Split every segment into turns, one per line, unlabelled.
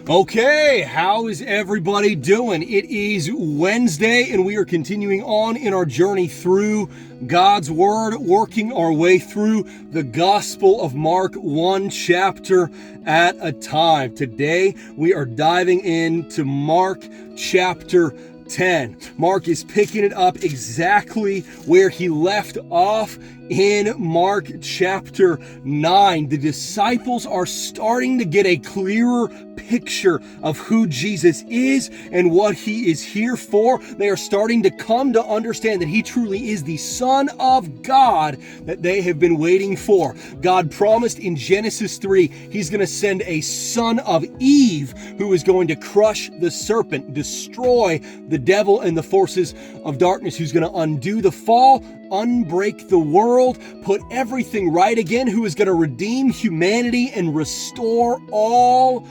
Okay, how is everybody doing? It is Wednesday, and we are continuing on in our journey through God's Word, working our way through the Gospel of Mark, one chapter at a time. Today, we are diving into Mark chapter 10. Mark is picking it up exactly where he left off in Mark chapter 9. The disciples are starting to get a clearer picture of who Jesus is and what he is here for. They are starting to come to understand that he truly is the Son of God that they have been waiting for. God promised in Genesis 3, he's going to send a son of Eve who is going to crush the serpent, destroy the devil and the forces of darkness, who's going to undo the fall, unbreak the world, put everything right again, who is going to redeem humanity and restore all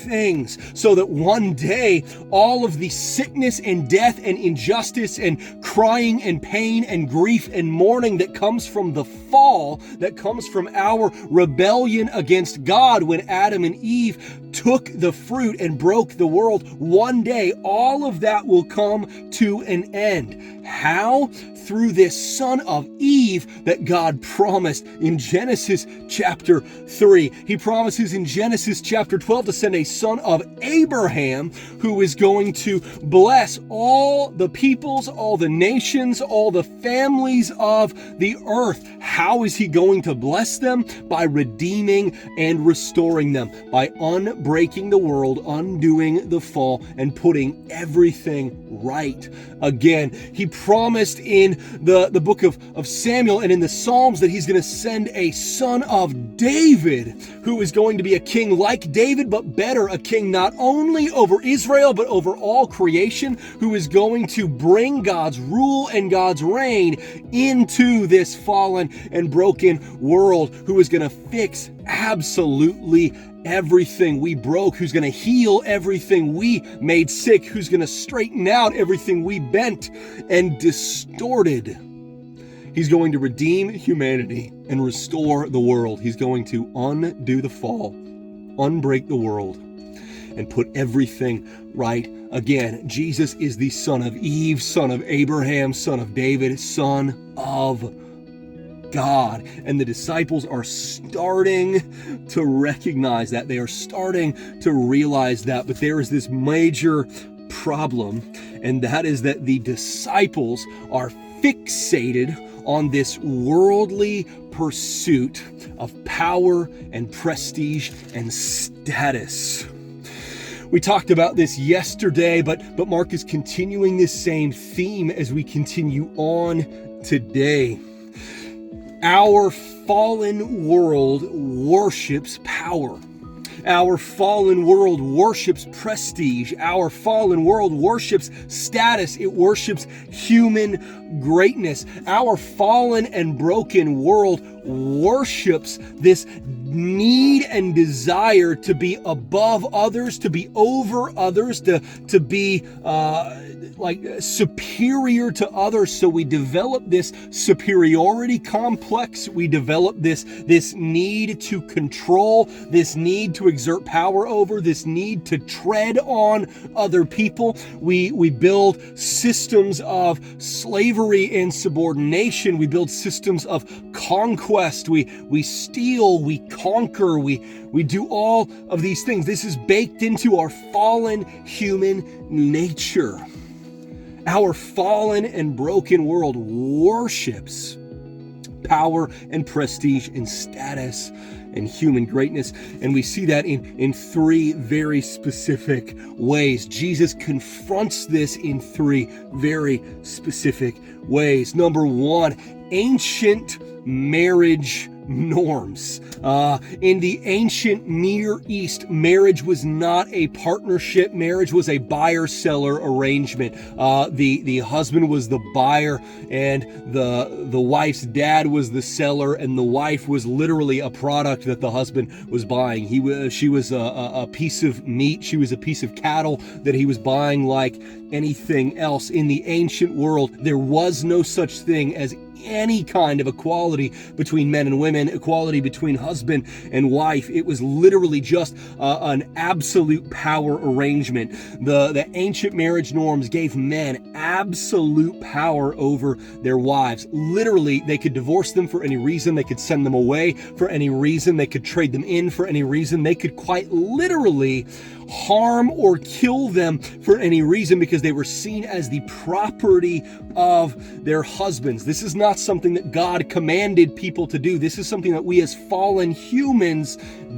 things, so that one day all of the sickness and death and injustice and crying and pain and grief and mourning that comes from the fall, that comes from our rebellion against God when Adam and Eve took the fruit and broke the world, one day all of that will come to an end. How? Through this son of Eve that God promised in Genesis chapter 3. He promises in Genesis chapter 12 to send a son of Abraham who is going to bless all the peoples, all the nations, all the families of the earth. How is he going to bless them? By redeeming and restoring them, by unbreaking the world, undoing the fall, and putting everything right again. He promised in the book of Samuel and in the Psalms that he's going to send a son of David who is going to be a king like David, but better, a king not only over Israel, but over all creation, who is going to bring God's rule and God's reign into this fallen and broken world, who is going to fix absolutely everything we broke, who's going to heal everything we made sick, who's going to straighten out everything we bent and distorted. He's going to redeem humanity and restore the world. He's going to undo the fall, unbreak the world, and put everything right again. Jesus is the son of Eve, son of Abraham, son of David, son of God. And the disciples are starting to recognize that. They are starting to realize that. But there is this major problem, and that is that the disciples are fixated on this worldly pursuit of power and prestige and status. We talked about this yesterday, but Mark is continuing this same theme as we continue on today. Our fallen world worships power. Our fallen world worships prestige. Our fallen world worships status. It worships human greatness. Our fallen and broken world worships this need and desire to be above others, to be over others, to be superior to others. So we develop this superiority complex. We develop this need to control, this need to exert power over, this need to tread on other people. We build systems of slavery and subordination. We build systems of conquest. We steal, we conquer, we do all of these things. This is baked into our fallen human nature. Our fallen and broken world worships power and prestige and status and human greatness. And we see that in three very specific ways. Jesus confronts this in three very specific ways. Number one, ancient marriage norms. In the ancient Near East, marriage was not a partnership. Marriage was a buyer-seller arrangement. The husband was the buyer, and the wife's dad was the seller, and the wife was literally a product that the husband was buying. She was a piece of meat. She was a piece of cattle that he was buying like anything else. In the ancient world, there was no such thing as any kind of equality between men and women, equality between husband and wife. It was literally just an absolute power arrangement. The ancient marriage norms gave men absolute power over their wives. Literally, they could divorce them for any reason. They could send them away for any reason. They could trade them in for any reason. They could quite literally harm or kill them for any reason because they were seen as the property of their husbands. This is not something that God commanded people to do. This is something that we as fallen humans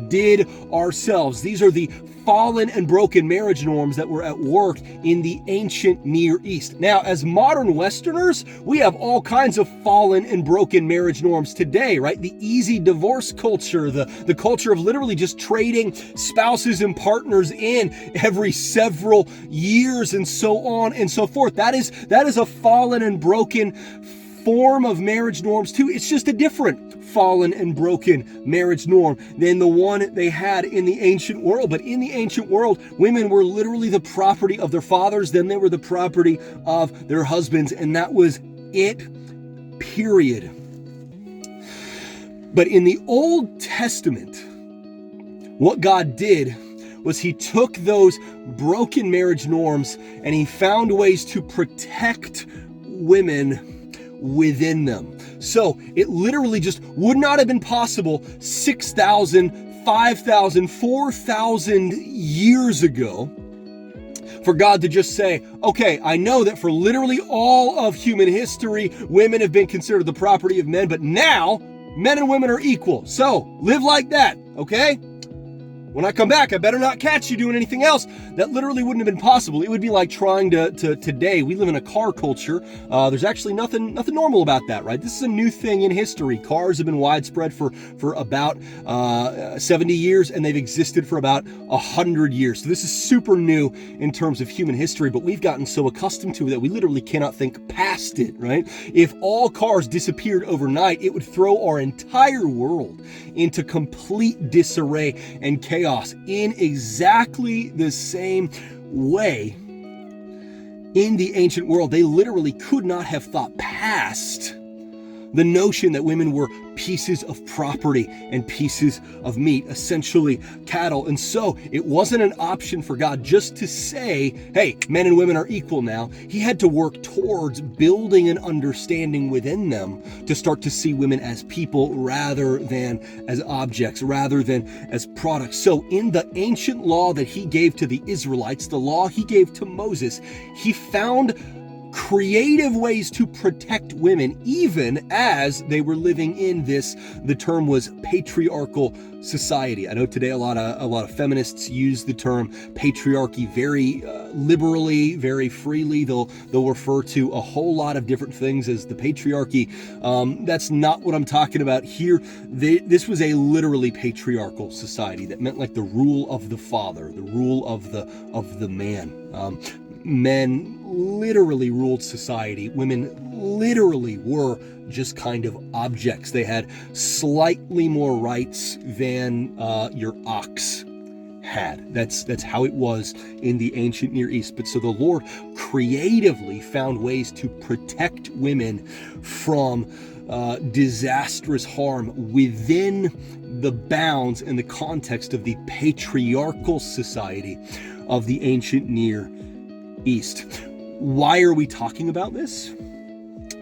did ourselves. These are the fallen and broken marriage norms that were at work in the ancient Near East. Now, as modern Westerners, we have all kinds of fallen and broken marriage norms today, right? The easy divorce culture, the culture of literally just trading spouses and partners in every several years and so on and so forth. That is a fallen and broken form of marriage norms too. It's just a different fallen and broken marriage norm than the one they had in the ancient world. But in the ancient world, women were literally the property of their fathers, then they were the property of their husbands, and that was it, period. But in the Old Testament, what God did was he took those broken marriage norms and he found ways to protect women within them. So it literally just would not have been possible 6,000, 5,000, 4,000 years ago for God to just say, okay, I know that for literally all of human history, women have been considered the property of men, but now men and women are equal. So live like that, okay? When I come back, I better not catch you doing anything else. That literally wouldn't have been possible. It would be like trying to today, we live in a car culture. There's actually nothing normal about that, right? This is a new thing in history. Cars have been widespread for about 70 years, and they've existed for about 100 years. So this is super new in terms of human history, but we've gotten so accustomed to it that we literally cannot think past it, right? If all cars disappeared overnight, it would throw our entire world into complete disarray and chaos. In exactly the same way, in the ancient world, they literally could not have thought past the notion that women were pieces of property and pieces of meat, essentially cattle. And so it wasn't an option for God just to say, hey, men and women are equal now. He had to work towards building an understanding within them to start to see women as people rather than as objects, rather than as products. So in the ancient law that he gave to the Israelites, the law he gave to Moses, he found creative ways to protect women, even as they were living in this, the term was patriarchal society. I know today a lot of feminists use the term patriarchy very liberally, very freely. They'll refer to a whole lot of different things as the patriarchy. That's not what I'm talking about here. This was a literally patriarchal society that meant like the rule of the father, the rule of the man. Men literally ruled society. Women literally were just kind of objects. They had slightly more rights than your ox had. That's how it was in the ancient Near East. But so the Lord creatively found ways to protect women from disastrous harm within the bounds and the context of the patriarchal society of the ancient Near East. Why are we talking about this?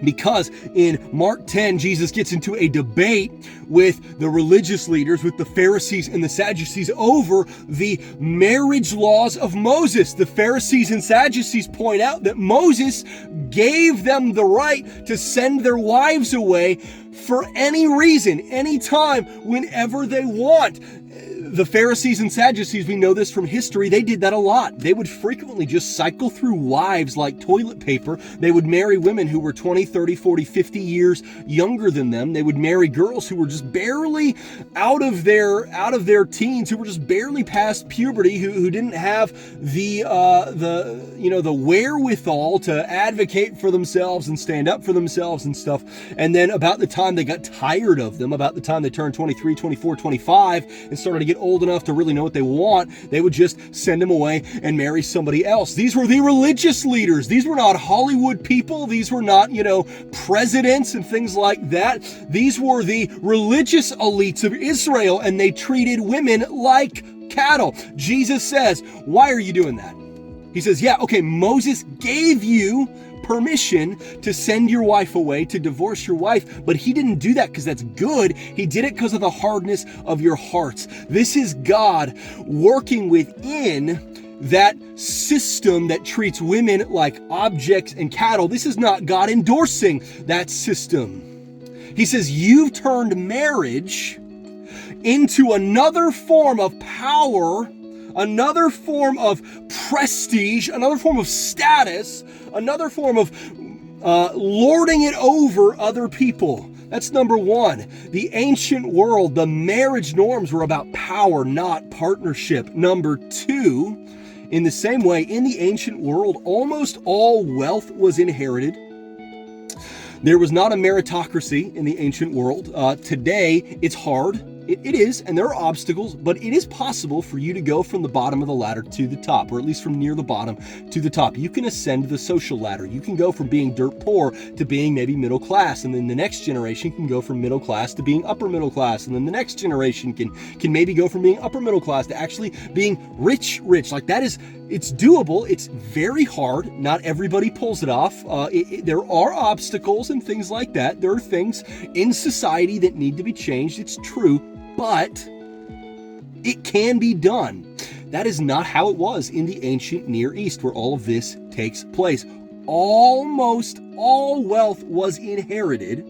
Because in Mark 10, Jesus gets into a debate with the religious leaders, with the Pharisees and the Sadducees over the marriage laws of Moses. The Pharisees and Sadducees point out that Moses gave them the right to send their wives away for any reason, anytime, whenever they want. The Pharisees and Sadducees, we know this from history, they did that a lot. They would frequently just cycle through wives like toilet paper. They would marry women who were 20, 30, 40, 50 years younger than them. They would marry girls who were just barely out of their teens, who were just barely past puberty, who didn't have the wherewithal to advocate for themselves and stand up for themselves and stuff. And then about the time they got tired of them, about the time they turned 23, 24, 25 and started to get old enough to really know what they want, they would just send him away and marry somebody else. These were the religious leaders. These were not Hollywood people. These were not, presidents and things like that. These were the religious elites of Israel, and they treated women like cattle. Jesus says, why are you doing that? He says, yeah, okay, Moses gave you permission to send your wife away, to divorce your wife, but he didn't do that because that's good. He did it because of the hardness of your hearts. This is God working within that system that treats women like objects and cattle. This is not God endorsing that system. He says, you've turned marriage into another form of power, another form of prestige, another form of status, another form of lording it over other people. That's number one. The ancient world, the marriage norms were about power, not partnership. Number two, in the same way, in the ancient world, almost all wealth was inherited. There was not a meritocracy in the ancient world. Today, it's hard. It is, and there are obstacles, but it is possible for you to go from the bottom of the ladder to the top, or at least from near the bottom to the top. You can ascend the social ladder. You can go from being dirt poor to being maybe middle class, and then the next generation can go from middle class to being upper middle class, and then the next generation can maybe go from being upper middle class to actually being rich. Like that is, it's doable. It's very hard. Not everybody pulls it off. There are obstacles and things like that. There are things in society that need to be changed. It's true. But it can be done. That is not how it was in the ancient Near East, where all of this takes place. Almost all wealth was inherited,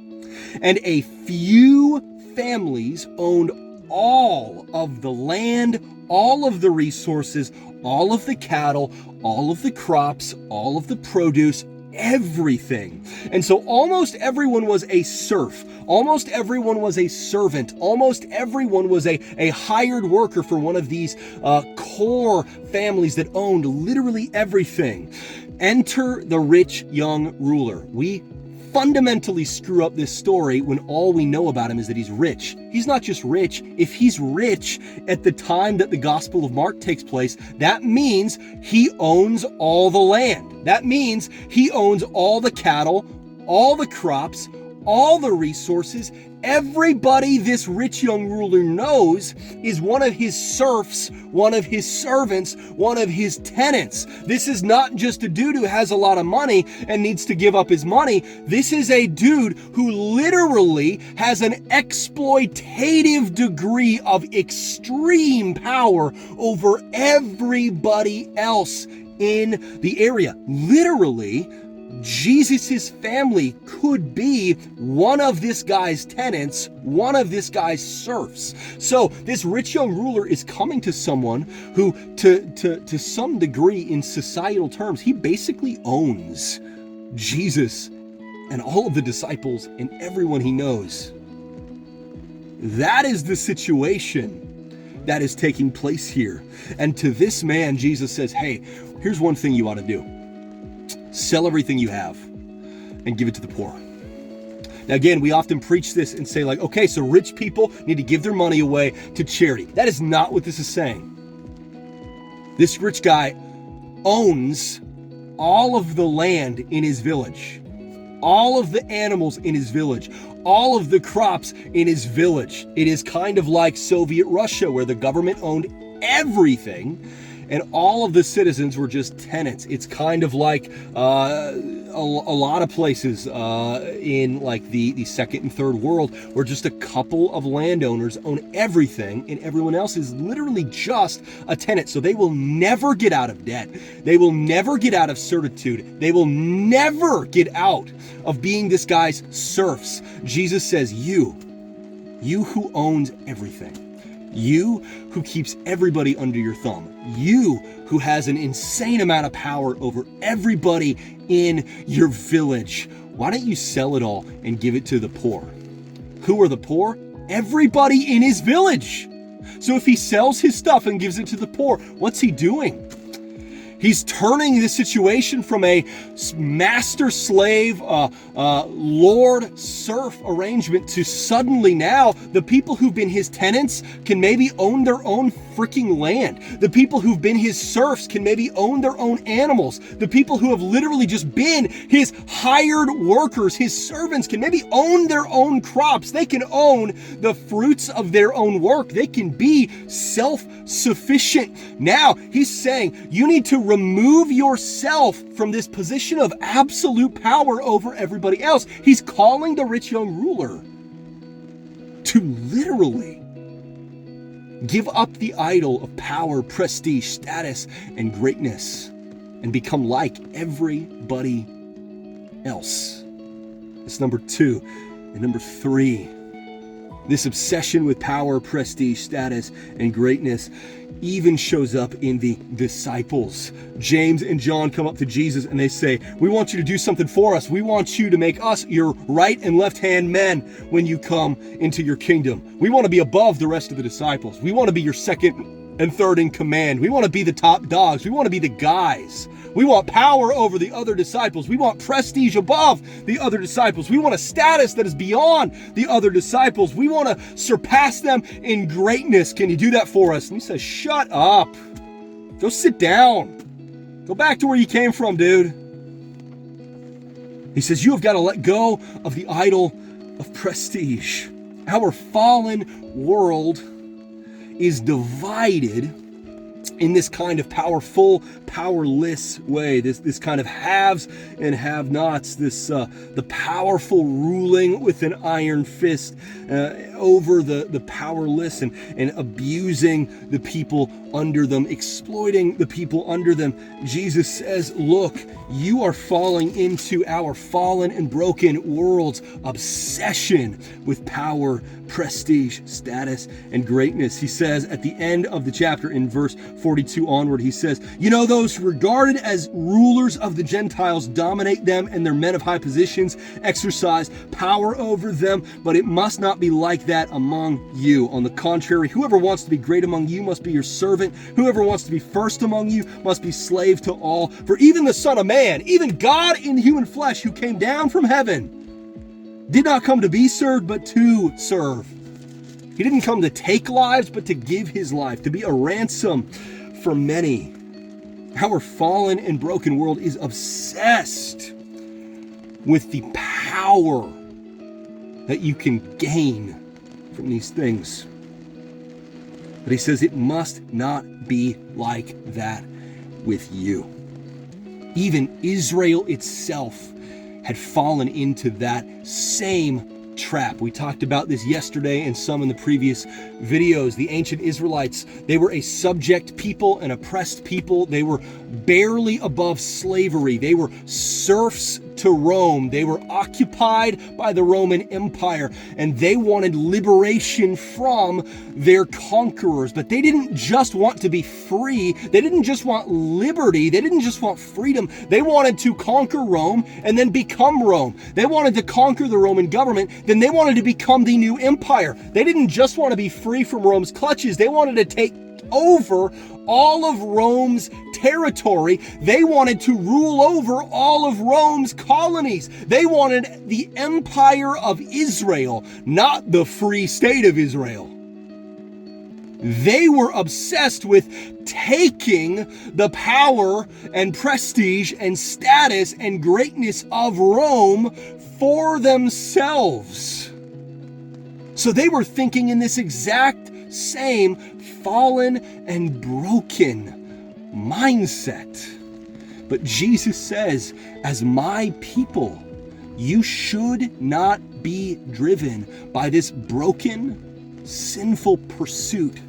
and a few families owned all of the land, all of the resources, all of the cattle, all of the crops, all of the produce, everything. And so almost everyone was a serf. Almost everyone was a servant. Almost everyone was a hired worker for one of these core families that owned literally everything. Enter the rich young ruler. We fundamentally screw up this story when all we know about him is that he's rich. He's not just rich. If he's rich at the time that the Gospel of Mark takes place, that means he owns all the land. That means he owns all the cattle, all the crops, all the resources. Everybody this rich young ruler knows is one of his serfs, one of his servants, one of his tenants. This is not just a dude who has a lot of money and needs to give up his money. This is a dude who literally has an exploitative degree of extreme power over everybody else in the area. Literally, Jesus' family could be one of this guy's tenants, one of this guy's serfs. So this rich young ruler is coming to someone who, to some degree in societal terms, he basically owns Jesus and all of the disciples and everyone he knows. That is the situation that is taking place here. And to this man, Jesus says, hey, here's one thing you ought to do. Sell everything you have and give it to the poor. Now, again, we often preach this and say like, okay, so rich people need to give their money away to charity. That is not what this is saying. This rich guy owns all of the land in his village, all of the animals in his village, all of the crops in his village. It is kind of like Soviet Russia, where the government owned everything and all of the citizens were just tenants. It's kind of like a lot of places in like the second and third world, where just a couple of landowners own everything and everyone else is literally just a tenant. So they will never get out of debt. They will never get out of servitude. They will never get out of being this guy's serfs. Jesus says, you who owns everything, you who keeps everybody under your thumb, you who has an insane amount of power over everybody in your village, why don't you sell it all and give it to the poor? Who are the poor? Everybody in his village. So if he sells his stuff and gives it to the poor, what's he doing? He's turning this situation from a master-slave, lord-serf arrangement to suddenly now the people who've been his tenants can maybe own their own freaking land. The people who've been his serfs can maybe own their own animals. The people who have literally just been his hired workers, his servants, can maybe own their own crops. They can own the fruits of their own work. They can be self-sufficient. Now, he's saying you need to remove yourself from this position of absolute power over everybody else. He's calling the rich young ruler to literally give up the idol of power, prestige, status, and greatness and become like everybody else. That's number 2. And number 3, this obsession with power, prestige, status, and greatness even shows up in the disciples. James and John come up to Jesus and they say, we want you to do something for us. We want you to make us your right and left hand men when you come into your kingdom. We want to be above the rest of the disciples. We want to be your second and third in command. We want to be the top dogs. We want to be the guys. We want power over the other disciples. We want prestige above the other disciples. We want a status that is beyond the other disciples. We want to surpass them in greatness. Can you do that for us? And he says, shut up. Go sit down. Go back to where you came from, dude. He says, you have got to let go of the idol of prestige. Our fallen world is divided in this kind of powerful, powerless way, this kind of haves and have-nots, the powerful ruling with an iron fist over the powerless and abusing the people under them, exploiting the people under them. Jesus says, look, you are falling into our fallen and broken world's obsession with power, prestige, status, and greatness. He says at the end of the chapter in verse 42 onward, he says, you know, those regarded as rulers of the Gentiles dominate them, and their men of high positions exercise power over them, but it must not be like that among you. On the contrary, whoever wants to be great among you must be your servant. Whoever wants to be first among you must be slave to all. For even the Son of Man, even God in human flesh, who came down from heaven, did not come to be served, but to serve. He didn't come to take lives, but to give his life, to be a ransom for many. Our fallen and broken world is obsessed with the power that you can gain from these things. But he says it must not be like that with you. Even Israel itself had fallen into that same trap. We talked about this yesterday and some in the previous videos. The ancient Israelites, they were a subject people, an oppressed people. They were barely above slavery. They were serfs to Rome. They were occupied by the Roman Empire, and they wanted liberation from their conquerors. But they didn't just want to be free. They didn't just want liberty. They didn't just want freedom. They wanted to conquer Rome and then become Rome. They wanted to conquer the Roman government, then they wanted to become the new empire. They didn't just want to be free from Rome's clutches. They wanted to take over all of Rome's territory. They wanted to rule over all of Rome's colonies. They wanted the empire of Israel, not the free state of Israel. They were obsessed with taking the power and prestige and status and greatness of Rome for themselves. So they were thinking in this exact same fallen and broken mindset. But Jesus says, as my people, you should not be driven by this broken, sinful pursuit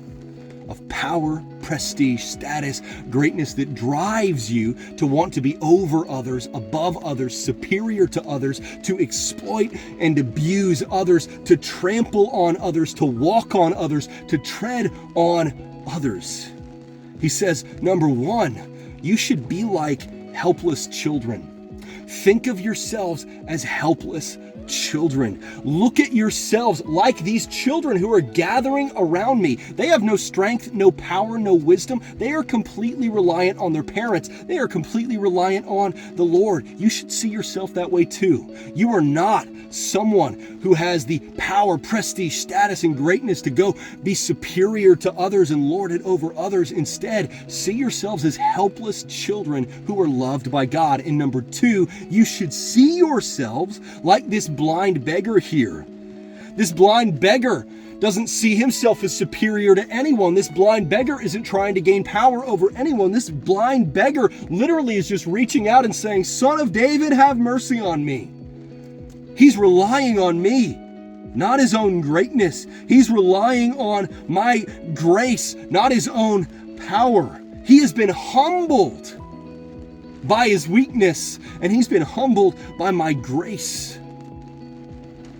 of power, prestige, status, greatness that drives you to want to be over others, above others, superior to others, to exploit and abuse others, to trample on others, to walk on others, to tread on others. He says, number one, you should be like helpless children. Think of yourselves as helpless children. Look at yourselves like these children who are gathering around me. They have no strength, no power, no wisdom. They are completely reliant on their parents. They are completely reliant on the Lord. You should see yourself that way too. You are not someone who has the power, prestige, status, and greatness to go be superior to others and lord it over others. Instead, see yourselves as helpless children who are loved by God. And number two, you should see yourselves like this blind beggar here. This blind beggar doesn't see himself as superior to anyone. This blind beggar isn't trying to gain power over anyone. This blind beggar literally is just reaching out and saying, "Son of David, have mercy on me." He's relying on me, not his own greatness. He's relying on my grace, not his own power. He has been humbled by his weakness, and he's been humbled by my grace.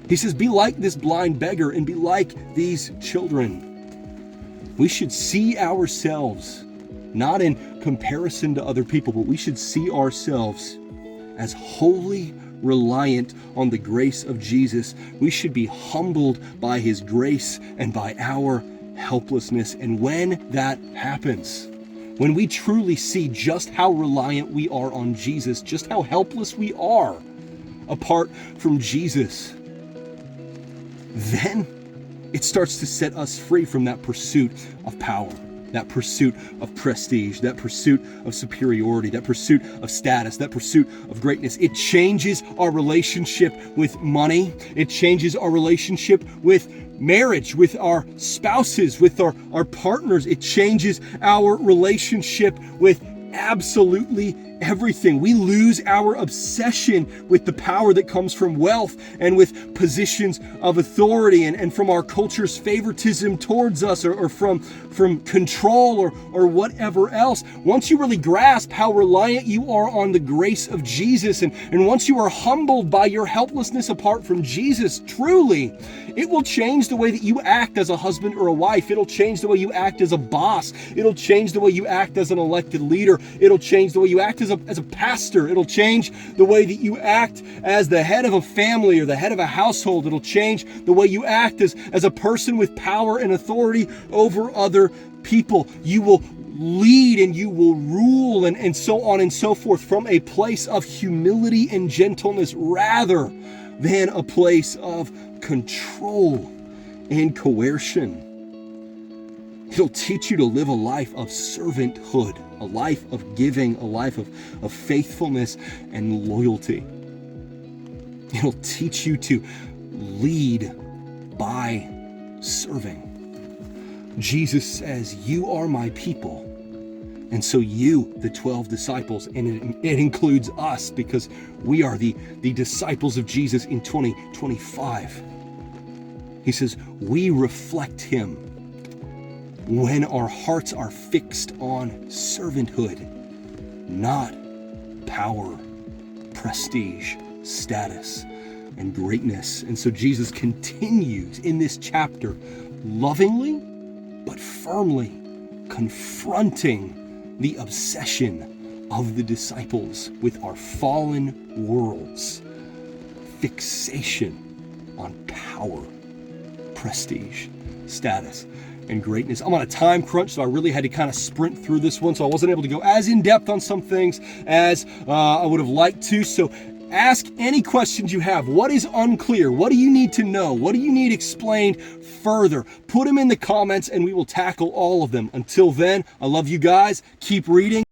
He says, be like this blind beggar and be like these children. We should see ourselves, not in comparison to other people, but we should see ourselves as wholly reliant on the grace of Jesus. We should be humbled by his grace and by our helplessness. And when that happens, when we truly see just how reliant we are on Jesus, just how helpless we are apart from Jesus, then it starts to set us free from that pursuit of power, that pursuit of prestige, that pursuit of superiority, that pursuit of status, that pursuit of greatness. It changes our relationship with money. It changes our relationship with marriage, with our spouses, with our partners. It changes our relationship with absolutely everything. We lose our obsession with the power that comes from wealth and with positions of authority and from our culture's favoritism towards us or from control or whatever else. Once you really grasp how reliant you are on the grace of Jesus and once you are humbled by your helplessness apart from Jesus, truly, it will change the way that you act as a husband or a wife. It'll change the way you act as a boss. It'll change the way you act as an elected leader. It'll change the way you act as a pastor. It'll change the way that you act as the head of a family or the head of a household. It'll change the way you act as a person with power and authority over other people. You will lead and you will rule and so on and so forth from a place of humility and gentleness rather than a place of control and coercion. It'll teach you to live a life of servanthood, a life of giving, a life of faithfulness and loyalty. It'll teach you to lead by serving. Jesus says, you are my people. And so you, the 12 disciples, and it includes us because we are the disciples of Jesus in 2025. He says, we reflect him when our hearts are fixed on servanthood, not power, prestige, status, and greatness. And so Jesus continues in this chapter lovingly but firmly confronting the obsession of the disciples with our fallen world's fixation on power, prestige, status, and greatness. I'm on a time crunch, so I really had to kind of sprint through this one, so I wasn't able to go as in depth on some things as I would have liked to. So ask any questions you have. What is unclear? What do you need to know? What do you need explained further? Put them in the comments and we will tackle all of them. Until then, I love you guys. Keep reading.